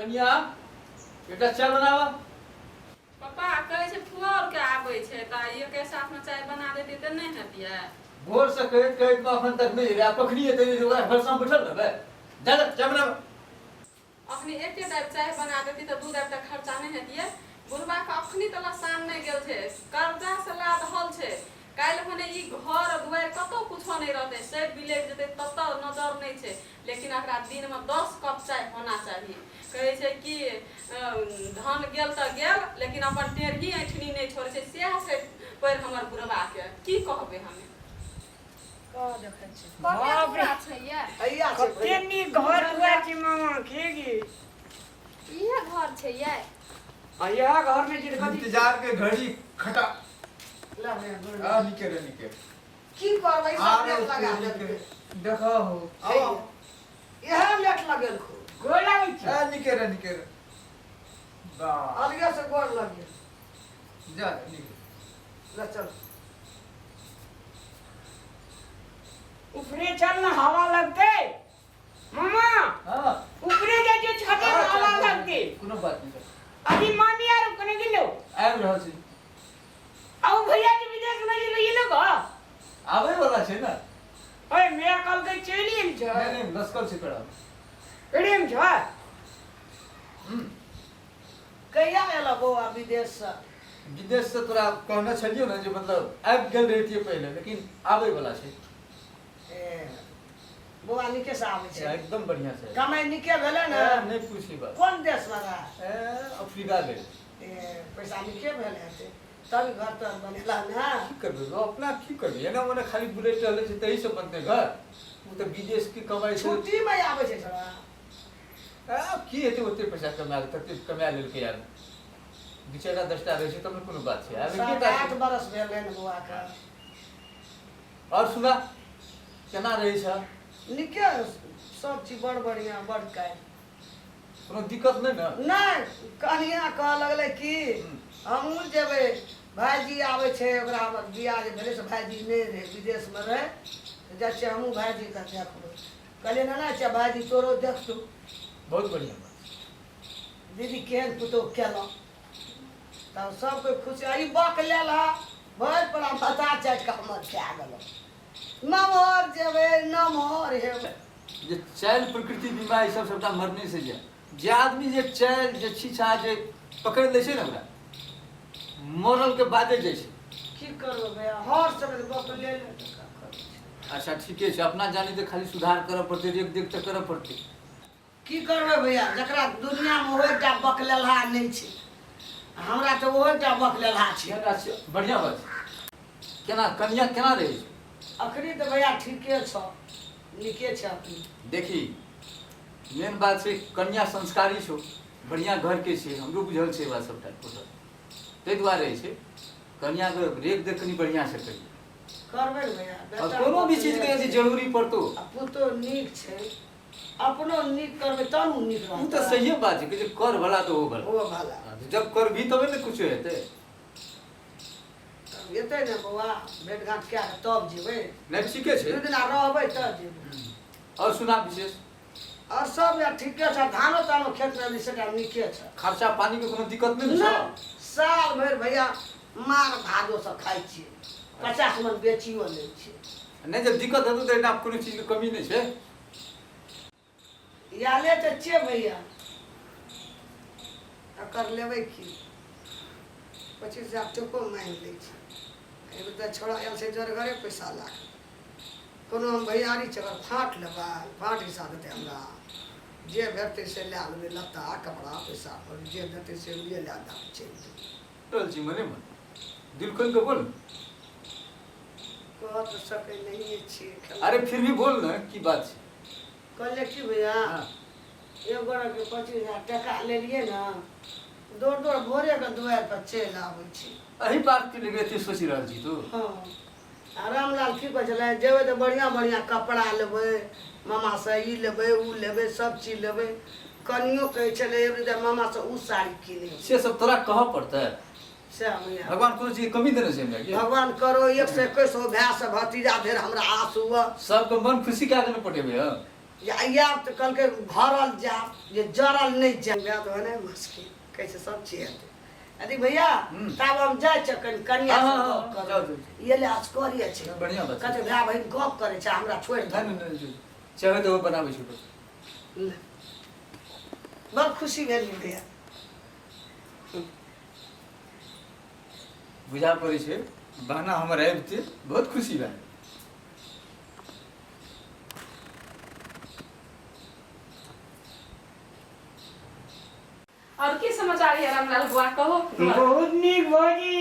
कन्या बेटा चाय बनावा। पापा कहै छै फुआर के आबै छै त ये के साथ में चाय बना देती त नहीं हतिया। भोर से कहत कहत अखन तक नहीं रे पखड़ी है तेरे ओकरा घर साम बैठल रहबे। जा जा चाय बनावा। अखनी एके टाइप चाय बना देती त दू टाइप तक खर्चा नहीं हतिया। बुढ़बा के अखनी तला शान नहीं गेल छै, कर्जा से लाद हल छै। काल भने ई घर दुआर कतो कुछो नहीं रहते, सब बिलेट जते तत नजर नहीं छै, लेकिन एकरा दिन में 10 कप चाय होना चाहिए। कहै छै कि धन गेल त गेल, लेकिन अपन टेढ़ी ऐठनी नहीं छोड़े छै। सेह छै पर हमर बुढ़बा के की कहबे हमें। का देखै छै बाप रे छै ये हैया छै कते नी घर दुआर छै मामा खेगी। ये घर छै ये आया घर में जे कथी इंतजार के घड़ी खटा ला भैया आ निके रे निके। की करबै सब लेट लगा देलकै। देखो हो आओ यह लेट लगेल खो गोला होइ छै। आ निके रे बा अलगे से गोड़ लगे जा निके। ले चल ऊपरे चल ना हवा लगते मामा। हां ऊपरे जा जो छत में हवा लगते। कोनो बात नहीं। अभी मामी यार कने गेलो आब रहल छी। आओ भैया के विदेश में जे ये लोग आबै वाला छै ना। ओए मेरा कल के चली नहीं छ नहीं लस्कर से पड़ा। एडीएम छ। कहिया एला बौआ विदेश से? विदेश से तोरा कहना छलियो ना जे मतलब आबि गेल रहितिए पहले, लेकिन आबै वाला छै। ए बौआ निके से आबै छै एकदम बढ़िया से। कमाई निके भेले ना? नहीं पूछी बात। कोन देश लगा? अफ्रीका गए। ए पैसा निके भेले हेतै तभी घर तर बनेला ना। की करबे अपना की करबे एना ओना खाली बुलेट रहले छै तही से बनते घर। वो तो विदेश की कमाई से छुट्टी में आबै छै छोरा। अब की हेते ओते पैसा कमा तते कमा लेल के यार। बिचारा 10टा रहे छै तब कोनो बात छै। आब के 8 बरस भेले न बौआ का। और सुना केना रहे छ? निके सब चीज बड़ बढ़िया बड़ काई। कोनो दिक्कत नहीं ना? नहीं कनिया कह लगले कि हमहू जेबै भाईजी आबै छै ओकरा बियाह जे भेलै से भाईजी नहीं रहे विदेश में रहे तो जाइ छै हमहू भाईजी के देखबै। कहलिए ना ना छै भाईजी तोरो देख तू बहुत बढ़िया बात। दीदी केहन पुतोह केलौ तब सब कोई खुशी आई बक लेला भर पर हम बता चाट के हमर खा गेलो। नमहर जेबै नमहर हेबै जे चैल प्रकृति बीमा ई सब सबटा मरने से जे आदमी जे चैल जे छीछा जे पकड़ ले छै ना ओकरा मरल के बादे जाइ छै। की करबै भैया हर समय बक ले ले त का करबै। अच्छा ठीके छै अपना जानी तो खाली सुधार करऽ पड़ते देख देख त करऽ पड़ते। की करबै भैया जकरा दुनिया में ओएटा बक लेलहा नहीं छै हमरा तो ओएटा बक लेलहा छै। बढ़िया बात छै। केना कन्या केना रहे छै? अखनी तो भैया ठीके छ निके छै अपनी। देखी मेन बात छै कन्या संस्कारी छौ बढ़िया घर के छै हमरो बुझल छै बात सबटा टोटल तै दुआरे छै कन्या के रेख देख कनी बढ़िया से करी। करबै न भैया और बेटा कोनो भी चीज के यदि जरूरी पड़तो पुतो नीक छै अपनो नीक करबै तब न नीक उ रहतै। तो सही बात है कि जे कर भला तो हो भला। ओ भला जब कर भी तबे न कुछ हेतै। तब एतै न बौआ भेट घाट कए के तब जेबै। नहीं ठीके दू छै। दिना रहबै तब जेबै। और सुना विशेष और सब या ठीके छै धानो तानो खेत में सेटा नीके छै। खर्चा पानी के कोनो दिक्कत नहीं ना छै? साल भरि भैया मार भादो से खाइ छियै 50 मन बेचियो लै छियै। नहीं जब दिक्कत हेतौ तो एना कोनो चीज के कमी नहीं छै। याले तऽ छियै भैया एकर लेबै की 25,000 टको मांगि लै छै। एगो तऽ छोड़ा आयल छै जरगरे पैसा लाख कोनो हम भैयारी छै अगर फाँट लेबै फाँट हिसाब देतै हमरा जे भेटतै से लए लेबै लत्ता कपड़ा पैसा और जे देतै से लिए लए दऽ चलि जेबै। टल जी मने मन दिल खोल के बोल। कह तऽ सकै नहिए छियै। अरे फिर भी बोल ना की बात छै। कहले की भैया हाँ। एगो के 25,000 टका लेलियै ना दौड़ दौड़ भोरे के दुआर पर चलि आबै छी। अही बात के लिए एते सोचि रहल छी तू? हाँ आ रामलाल की कहै छलै जेबै तऽ बढ़िया बढ़िया कपड़ा लेबै मामा से ई लेबै उ लेबै सब चीज लेबै। कनियो कहै छलै एबरी तऽ मामा से उ साड़ी किने से सब तोरा कहऽ पड़तै। से भैया भगवान कोनो चीज के कमी देने छै हमरा के? भगवान करो 121 भाई से भतीजा धेर हमरा आस हुआ। सबके मन खुशी क्या देने पटेबे ह? या तो कल के भरल जा ये जरल नहीं जा तो है ना मुश्किल कैसे सब चीज है अरे भैया तब हम जाए चकन कन्या से गप कर जाओ ये ले आज करिए छै बढ़िया बात कते भाई बहन गप करे छै हमरा छोड़ दे चाहे तो बनाबै छी बहुत खुशी भेल भैया बुझा पड़े छै बहना हमर आबिते बहुत खुशी भेल और की समाचार है रामलाल बुआ कहो बहुत नीक भौजी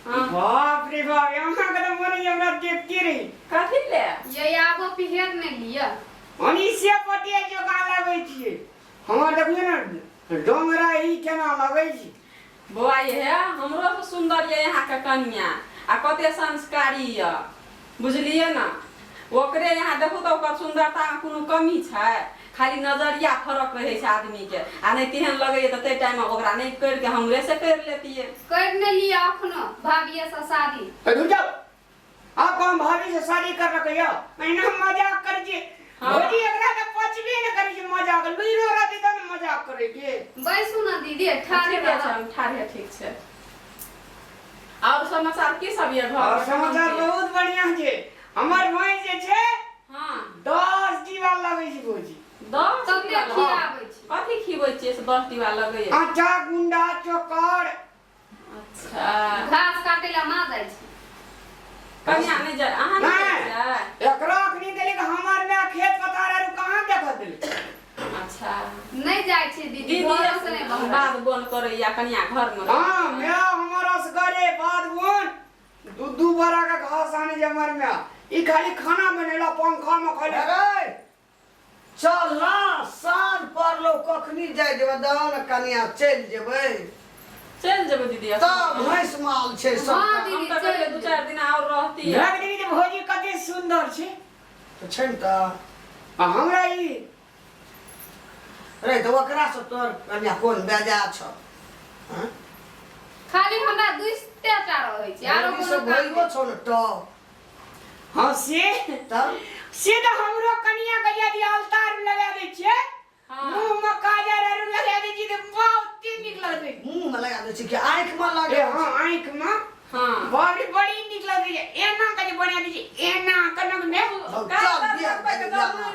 हाँ बाप रे बाप यहाँ का तो मन हमरा देखती रही कथी ले ये आबो पिहेर नहीं लिया हनी से पटिया जो का लगे छिए हमर देखिए ना डोंगरा ही केना लगे छी बुआ ये है हमरो से सुंदर ये यहाँ के कन्या आ कते संस्कारी है बुझलिए ना ओकरे यहाँ देखो तो ओकर सुंदरता में कोनो कमी छै खाली नजरिया फरक रहे छै आदमी के आ नहीं तेहन लगे तो ते टाइम में ओकरा नहीं कर के हमरे से कर लेतिए कर नहीं लिया अखनो भाभी से शादी रुक जाओ आप कौन भाभी से शादी कर रखे हो मैंने मजाक कर जे हाँ। भौजी एकरा के पचबे न करे जे मजाक लुइरो रहती त मजाक करे के बैसू ना दीदी ठाड़े ठीक है ठाढ़े ठीक छै और समाचार की सब ये घर और समाचार बहुत बढ़िया छै हमर भाई जे छै हां 10 दीवार लगे छी भौजी 10 तब ने खियाबै छी कथी खिबै छियै से 10 दीवा लगैए आटा गुंडा चोकर अच्छा घास काटे ला मां जाय छी कन्या नहीं जा अहाँ नहीं नहीं। जाय एकरा अखनी देले के हमर में खेत पथार आरु कहां देखत देले अच्छा नहीं जाय छी दीदी दीदी घरों से नहीं हम बहर बात बोल करे या कन्या घर में हां मैं हमर असगरे बाद बोन दू बरा का घास आने जमर में ई खाली खाना बनेला पंखा में खाली अरे चल ना साँझ पड़लो कखनी जाय जेबै दान कनिया चल जेबै चल जेबै दीदी तब भैंस माल छै सब हाँ, हम दीदी, तो चल कहले 2-4 दिन और रहती है लग दीदी भौजी कते सुंदर छै तो छै न त आ हमरा ई रे तो ओकरा से तोर कनिया कोन बेजा छ हां खाली हमरा दुइते टा रहै छी आरो आरो कोनो सब काम भइयो छौ न त हां से तब तो हमरो कनिया के यदि अवतार लगा दै छियै हाँ। मुंह में काजर आरु लगा दै छियै त बहुत नीक लगै मुंह में लगा दै छी कि आंख में ए लगा हां आंख में हां बड़ी नीक लगै छै एना के जे बना दै छै एना कनक में चल बिया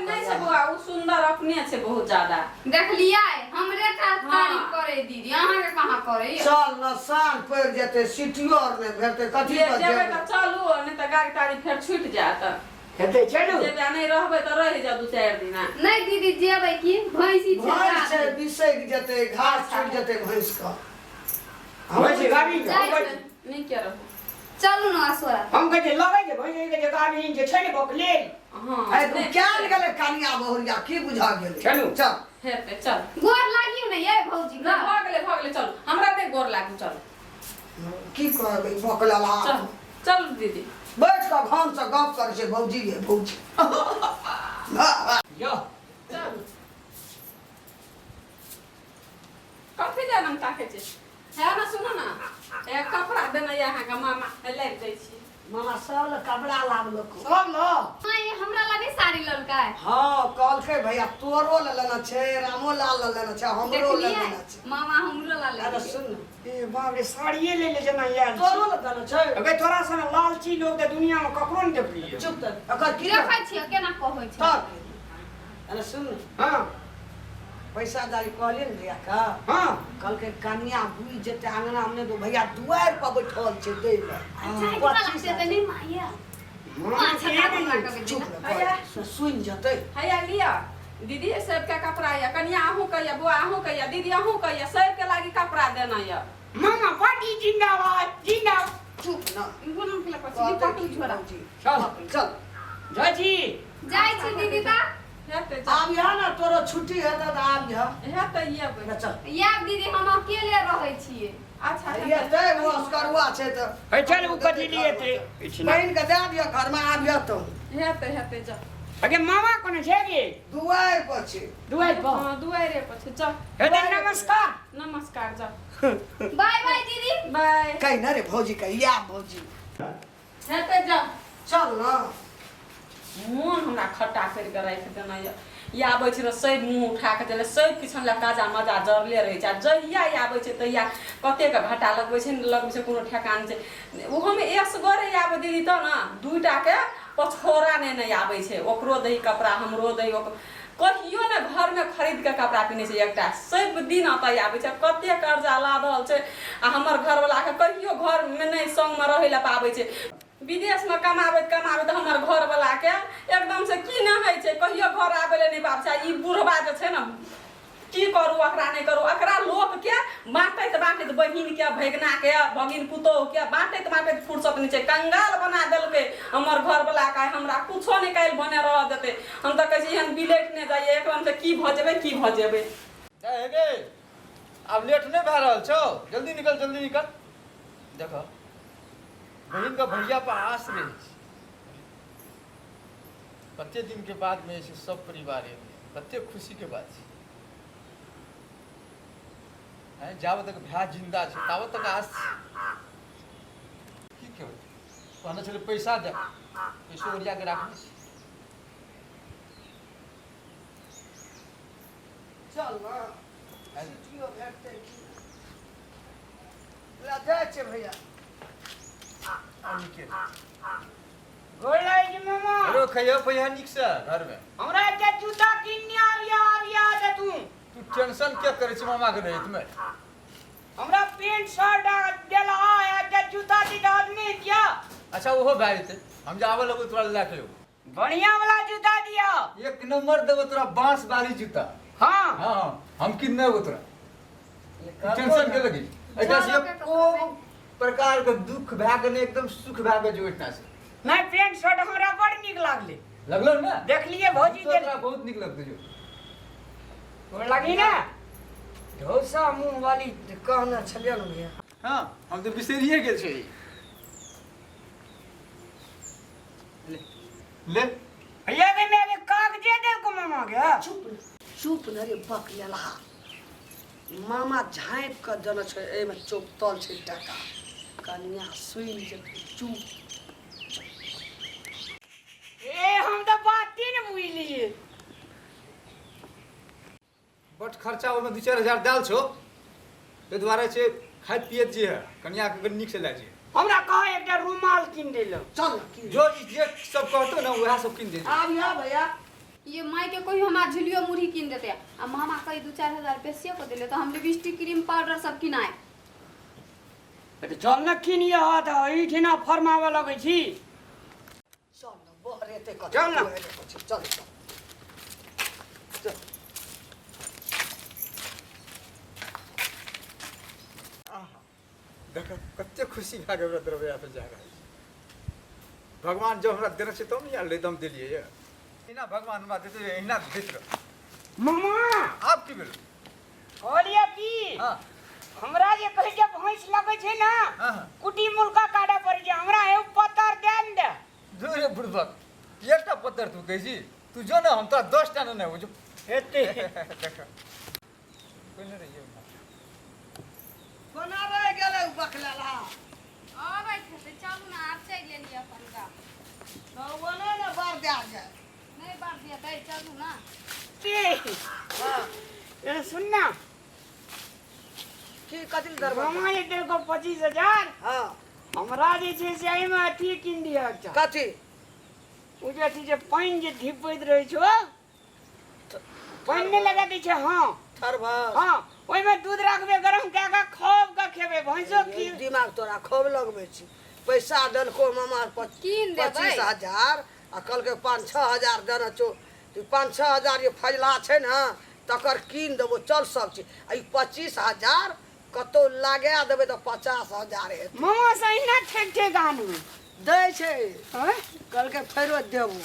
नहीं छै बुआ उ सुंदर अपने छै बहुत ज्यादा देख लिया हमरे टा हाँ। तारीफ करे दीदी अहाँ के कहां करे चल न साँझ पड़ जेते सिटियो और में भेटते कथी जे पर जेबै जेबै त चलू नहीं त गाड़ी ताड़ी फेर छूट जात हेतै चलू जेबै नहीं रहबै त रह जा 2-4 दिन नहीं दीदी जेबै की भैंसी छै भैंस छै गाड़ी। बिसैक जेते घास छूट जेते भैंस का भैंस गाड़ी जाइ हम छै। नहीं के रहू चलू ना असोरा कहै छै लगै छै भैंस के जे गाड़ी जे छै ने बकले हां आइ तू क्या गेले कनिया बहुरिया की बुझा गेले चलू। चल हेतै चल गोर लागियो ने ये भौजी का भऽ गेलै चल हमरा नहीं गोर लागू चल की कहबै बकला ला चल चल दीदी बैठ के घन से गप करे छै भौजी ये भौजी यो चल कथी जानम ताके छै है ना सुनो ना एक कपड़ा देना यहाँ का मामा लाग दै छी मामा सब कपड़ा लावलो सब न हां ये हमरा लागे साड़ी ललका है हाँ कल के भैया तोरो ले लेना छै रामो लाल ले लेना छै हमरो ले देखलिए लेना छै मामा हमरो ला अरे ले सुन न, ए बाप रे साड़िए ले ले जना यार तोरो ले देना छै अगर तोरा सन लालची लोग त दुनिया में ककरो नहीं देखलिए चुप त अकर की देखै छियै केना कहै छै तब अरे सुन न, हां पैसा दारी कहले न भैया का हां कल के कन्या हुई जेते अंगना हमने तो भैया दुआर पर बैठल छै दे ले अच्छा इतना लगते त नहीं माया अच्छा का बना के चुप देना न भैया। सुन जते हैया लिया दीदी सब के कपड़ा या कन्या आहू के या बुआ आहू के या दीदी आहू के या सब के लागी कपड़ा देना या मामा पार्टी जिंदाबाद जिंदाबाद चुप न बोलम के लपसी पटू छोड़ा चल चल जाची जाय छी दीदी ता हेतै आब यहाँ ना तोरो छुट्टी हेतै त आब यहाँ हेतै ये ना चल या दीदी हम अकेले रहै छियै अच्छा ये ते वो अस्करुआ छै त ए चल उ कथी लिए थे बहन के दे दियो घर में आबियो तो हेतै जा अगे मामा कोन छै गे दुआर पर छै दुआई पर हां दुआरे पर छै जा हेतै नमस्कार नमस्कार जा बाय बाय दीदी बाय कहीं ना रे भौजी का या भौजी हेतै जा चल ना मोन हमरा खट्टा करि के राखि देना ये आबै छै सब मुँह उठा के चले सब किछन लए काजा मजा जरले रहै छै आ जहिया आबै छै तहिया कतेक घाटा लगबै छै लगबै छै कोनो ठेकान छै ओहोमे असगरे आबै दीदी तऽ ने दूटा के पछोरा नहि आबै छै ओकरो दही कपड़ा हमरो दही कहियो ने घर में खरीद के कपड़ा पिन्है छै एकटा सब दिन अतै आबै छै कते कर्जा लादल छै आ हमर घरवाला के कहियो घर में नहीं संग में रहै लए पाबै छै विदेश में कमाबैत हमर घरवाला के एकदम से की न होइ छै कहियो घर आबै ले नहीं पाबै छै ई बुढ़वा जे छै ने की करू अकरा नहीं करू अकरा लोक के बाँटैत बहिन के भैगना के भगिन पुतोह के बाँटैत फुर्सत नहीं छै कंगाल बना देलकै हमर घरवाला का हमरा कुछो नहीं काल्हि बने रह देतै हम तऽ कहै छी एहन बिलेट नहीं जाइए एकदम से की भऽ जेबै हे गे अब लेट नहीं भए रहल छौ जल्दी निकल देखो बहिन का भैया पर आस रही कते दिन के बाद में ऐसे सब परिवार कते खुशी के बात है जाब तक भाय जिंदा छै ताब तक आस की कहना चले पैसा दे पैसो ओरिया के राखने चल ना सीटियो भेटतै ला जाइ छै भैया गोला जी मामा हेलो खइयो पैसा निक से घर में हमरा के जूता किन्ने आविया दे तू टेंशन क्या करे छी मामा के रहित में हमरा पेंट शर्ट देला है के जूता दी आदमी क्या अच्छा वो भए जेतै हम जावे लगो तोरा ला के बढ़िया वाला जूता दिया एक नंबर देबो तोरा बांस वाली जूता हां हां हम किन्ने हो तोरा टेंशन के लगी एकरा से को प्रकार के दुख भए के एकदम सुख भए के जोइतना से नहीं पेंट शर्ट हमरा बड़ निक लागले लगलो ना देख लिए भौजी तो दे तोरा बहुत निक लगतो जो गोड़ लगी ना ढोसा मुंह वाली कहना छलिए न भैया हां हम तो बिसरिए गेल छै ले भैया के मेरे कागजे दे को मामा के चुप न रे बक लेला मामा झाँप के जन छै एमे चोपतल छै टाका कन्या सुन जे चुप ए हम तो बात ही न बुझलिए बट खर्चा ओमे 2-4 हजार डाल छो ते दुआरे छै खाय पियत जे है कन्या के निक से ला जे हमरा कहो एकटा रुमाल किन देलो चल की जो जे सब कहतो ना वह सब किन दे आबिया भैया ये माई के कोई हमार झुलियो मुरही किन देते आ मामा कई 2-4 हजार पैसे को देले तो हम लिपस्टिक क्रीम पाउडर सब किनाए तो चल न किनिए हा त ई ठिना फरमावे लगै छी चल न बहरे ते कत चल न। चल चल देख कते खुशी भए गेल द्रव्या पे जा रहा भगवान जो हमरा देने छै तो नहीं ले दम देलिए ये इना भगवान हमरा देते इना देत रह मामा आप की भेल कहलिए की हां हमरा जे कहि के भैंस लगै छै ना हां कुटी मुल्का काटे पड़ जे हमरा ए पत्थर देन दे जोरे बुड़बक एकटा पत्थर तू कहै छी तू जो ना हम तो 10 टा नहीं हो जो हेते देख कोई नहीं रहिए कोना रह गेलै बक लेला आबै छै चलू ना आप चल लेनी अपन का तो बोले ना बार दे जाए नहीं बात दिया दे चलू ना के हां ए सुन ना की कथिल दरबार मामा ये दिल को 25,000 हां हमरा जे छै से एहि में अथी किन दिया अच्छा कथी ओ जे अथी जे पाइन जे ढिपैत रहै छौ पाइन नहीं लगा दै छै हां थरभर हां ओइ में दूध रखबे गरम कए के खौब के खेबे भैंसो की दिमाग तोरा खूब लगबै छी पैसा देलको मामा कीन देबै 25,000 आ कल के 5-6 हजार देना छो 5-6 हजार ये फैला छै ना तकर कीन देबो चल सब चीज आ ई 25,000 कतो लगा देबै तो 50,000 हेतै मामा सही ना ठेक ठेक आनू दै छै हैं कल के फेरो देबो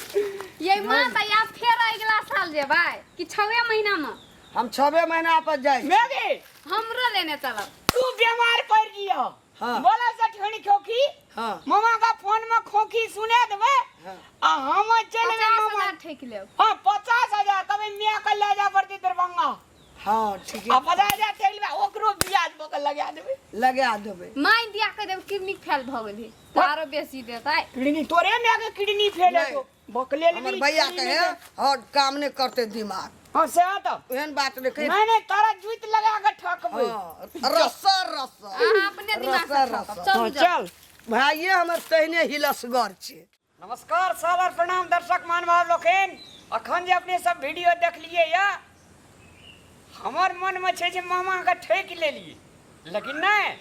ये मां त या फेर अगला साल जेबै कि 6 महीना में हम 6 महीना पर जाय मेगे हमरो लेने चलब तू बीमार पड़ जियो हां बोला से ठेणी खोखी हां मामा का फोन में खोखी सुने देबे हां आ हम चलबे मामा 50,000 ठेक लेब हां 50,000 तबे मियां के ले जा पड़ती दरभंगा हां ठीक आ है 50,000 ठेक लेबे ओकरो ब्याज बक लगा देबे लगा देबै माई दिया कह देब किडनी फेल भ गेल है तारो बेसी देतै किडनी तोरे में के किडनी फेल नहीं, तो बकले हमर भैया कहे और काम नहीं करते दिमाग हां से आ तो एहन बात देखे नहीं तारा जुत लगा के ठकबै रस्सा रस्सा अहाँ अपने दिमाग से रस्सा, ठोकब। रस्सा। चलू जाउ। चल भाइये हमर तहने हिलसगर छे। नमस्कार सादर प्रणाम दर्शक महानुभाव लोकन अखन जे अपने सब वीडियो देख लिए या हमर मन में छे जे मामा के ठेक लेलिए लेकिन नहीं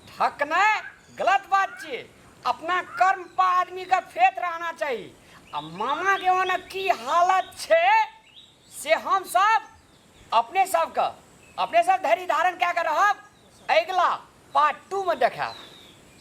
ठकना गलत बात छे। अपना कर्म पर आदमी का फेत रहना चाहिए। अब मामा के वहाँ की हालत छे से हम सब अपने सब धैर्य धारण क्या कर रहा अगला पार्ट 2 में देखा।